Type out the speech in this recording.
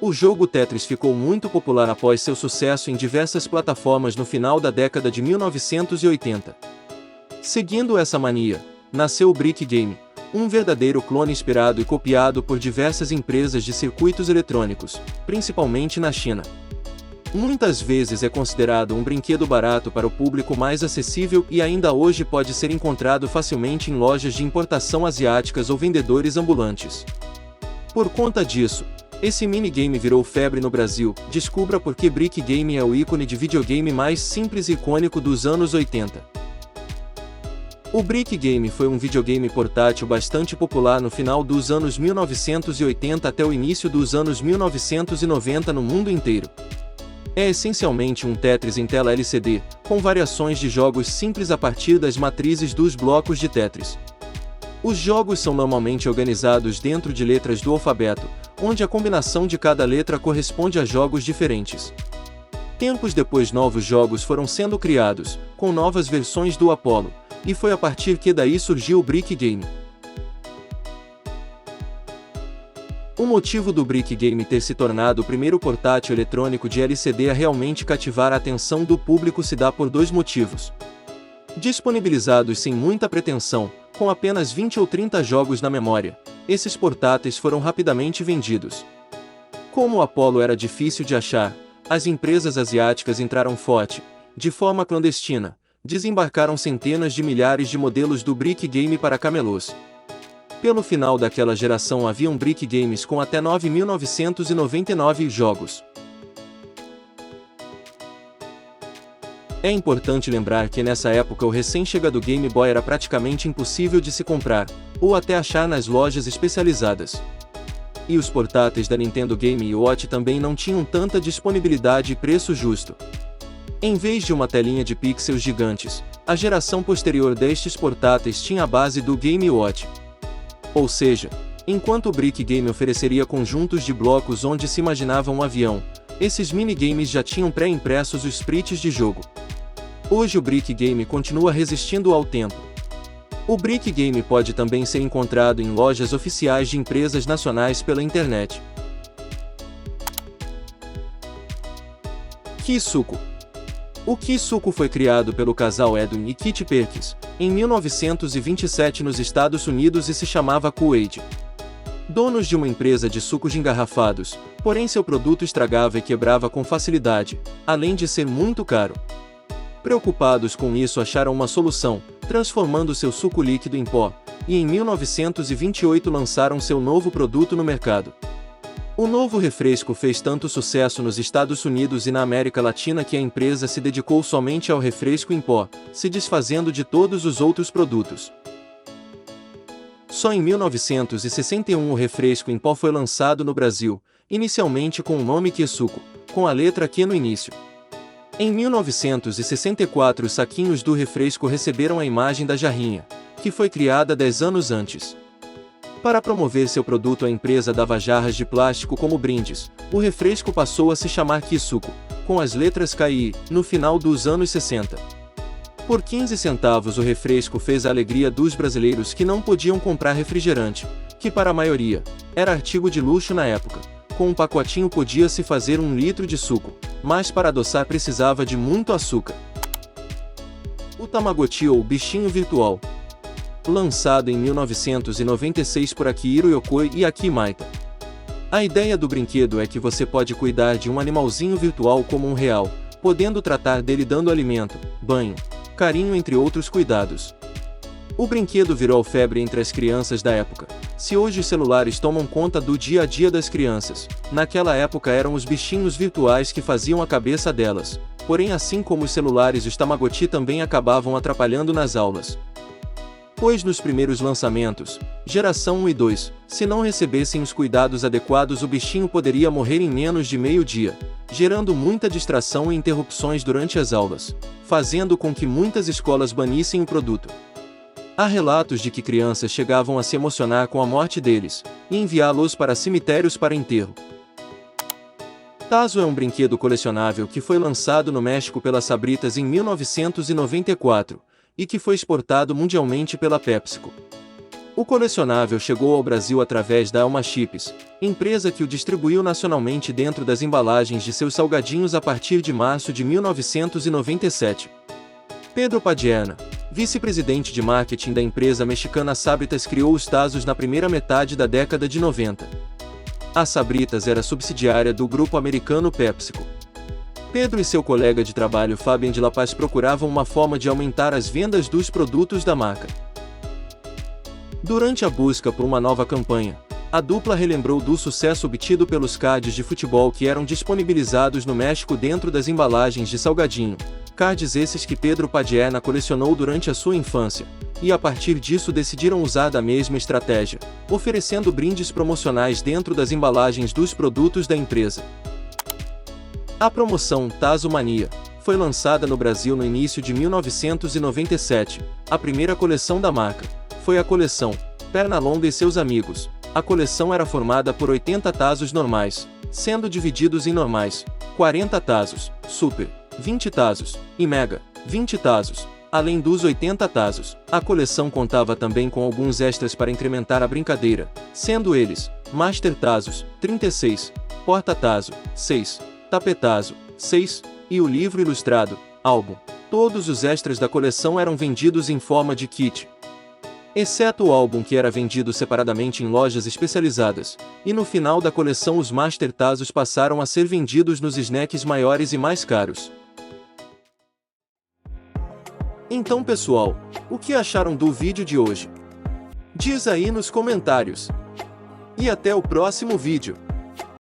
O jogo Tetris ficou muito popular após seu sucesso em diversas plataformas no final da década de 1980. Seguindo essa mania, nasceu o Brick Game, um verdadeiro clone inspirado e copiado por diversas empresas de circuitos eletrônicos, principalmente na China. Muitas vezes é considerado um brinquedo barato para o público mais acessível e ainda hoje pode ser encontrado facilmente em lojas de importação asiáticas ou vendedores ambulantes. Por conta disso, esse minigame virou febre no Brasil. Descubra por que Brick Game é o ícone de videogame mais simples e icônico dos anos 80. O Brick Game foi um videogame portátil bastante popular no final dos anos 1980 até o início dos anos 1990 no mundo inteiro. É essencialmente um Tetris em tela LCD, com variações de jogos simples a partir das matrizes dos blocos de Tetris. Os jogos são normalmente organizados dentro de letras do alfabeto, onde a combinação de cada letra corresponde a jogos diferentes. Tempos depois novos jogos foram sendo criados, com novas versões do Apollo, e foi a partir que daí surgiu o Brick Game. O motivo do Brick Game ter se tornado o primeiro portátil eletrônico de LCD a realmente cativar a atenção do público se dá por dois motivos. Disponibilizados sem muita pretensão, com apenas 20 ou 30 jogos na memória, esses portáteis foram rapidamente vendidos. Como o Apollo era difícil de achar, as empresas asiáticas entraram forte, de forma clandestina, desembarcaram centenas de milhares de modelos do Brick Game para camelôs. Pelo final daquela geração haviam Brick Games com até 9.999 jogos. É importante lembrar que nessa época o recém-chegado Game Boy era praticamente impossível de se comprar, ou até achar nas lojas especializadas. E os portáteis da Nintendo Game Watch também não tinham tanta disponibilidade e preço justo. Em vez de uma telinha de pixels gigantes, a geração posterior destes portáteis tinha a base do Game Watch. Ou seja, enquanto o Brick Game ofereceria conjuntos de blocos onde se imaginava um avião, esses minigames já tinham pré-impressos os sprites de jogo. Hoje o Brick Game continua resistindo ao tempo. O Brick Game pode também ser encontrado em lojas oficiais de empresas nacionais pela internet. Kisuko. O Kisuko foi criado pelo casal Edwin e Kitty Perkins, em 1927 nos Estados Unidos e se chamava Kool-Aid. Donos de uma empresa de sucos engarrafados, porém seu produto estragava e quebrava com facilidade, além de ser muito caro. Preocupados com isso acharam uma solução, transformando seu suco líquido em pó, e em 1928 lançaram seu novo produto no mercado. O novo refresco fez tanto sucesso nos Estados Unidos e na América Latina que a empresa se dedicou somente ao refresco em pó, se desfazendo de todos os outros produtos. Só em 1961 o refresco em pó foi lançado no Brasil, inicialmente com o nome Kisuko, com a letra Q no início. Em 1964 os saquinhos do refresco receberam a imagem da jarrinha, que foi criada 10 anos antes. Para promover seu produto a empresa dava jarras de plástico como brindes. O refresco passou a se chamar Kisuko, com as letras K e I, no final dos anos 60. Por 15 centavos o refresco fez a alegria dos brasileiros que não podiam comprar refrigerante, que para a maioria, era artigo de luxo na época. Com um pacotinho podia-se fazer 1 litro de suco, mas para adoçar precisava de muito açúcar. O Tamagotchi ou bichinho virtual. Lançado em 1996 por Akihiro Yokoi e Aki Maita. A ideia do brinquedo é que você pode cuidar de um animalzinho virtual como um real, podendo tratar dele dando alimento, banho, carinho entre outros cuidados. O brinquedo virou febre entre as crianças da época. Se hoje os celulares tomam conta do dia a dia das crianças, naquela época eram os bichinhos virtuais que faziam a cabeça delas. Porém, assim como os celulares, os Tamagotchi também acabavam atrapalhando nas aulas. Pois nos primeiros lançamentos, geração 1 e 2, se não recebessem os cuidados adequados o bichinho poderia morrer em menos de meio dia, gerando muita distração e interrupções durante as aulas, fazendo com que muitas escolas banissem o produto. Há relatos de que crianças chegavam a se emocionar com a morte deles, e enviá-los para cemitérios para enterro. Tazo é um brinquedo colecionável que foi lançado no México pela Sabritas em 1994, e que foi exportado mundialmente pela PepsiCo. O colecionável chegou ao Brasil através da Alma Chips, empresa que o distribuiu nacionalmente dentro das embalagens de seus salgadinhos a partir de março de 1997. Pedro Padierna, vice-presidente de marketing da empresa mexicana Sabritas, criou os Tazos na primeira metade da década de 90. A Sabritas era subsidiária do grupo americano PepsiCo. Pedro e seu colega de trabalho Fabien de la Paz procuravam uma forma de aumentar as vendas dos produtos da marca. Durante a busca por uma nova campanha, a dupla relembrou do sucesso obtido pelos cards de futebol que eram disponibilizados no México dentro das embalagens de salgadinho, cards esses que Pedro Padierna colecionou durante a sua infância, e a partir disso decidiram usar da mesma estratégia, oferecendo brindes promocionais dentro das embalagens dos produtos da empresa. A promoção Tazo Mania foi lançada no Brasil no início de 1997. A primeira coleção da marca foi a coleção Pernalonga e seus amigos. A coleção era formada por 80 Tazos normais, sendo divididos em normais, 40 Tazos, Super, 20 Tazos, e Mega, 20 Tazos. Além dos 80 Tazos, a coleção contava também com alguns extras para incrementar a brincadeira, sendo eles Master Tazos, 36, Porta Tazo, 6, Tapetazo, 6, e o livro ilustrado, Álbum. Todos os extras da coleção eram vendidos em forma de kit, exceto o álbum, que era vendido separadamente em lojas especializadas, e no final da coleção os Master Tazos passaram a ser vendidos nos snacks maiores e mais caros. Então pessoal, o que acharam do vídeo de hoje? Diz aí nos comentários. E até o próximo vídeo.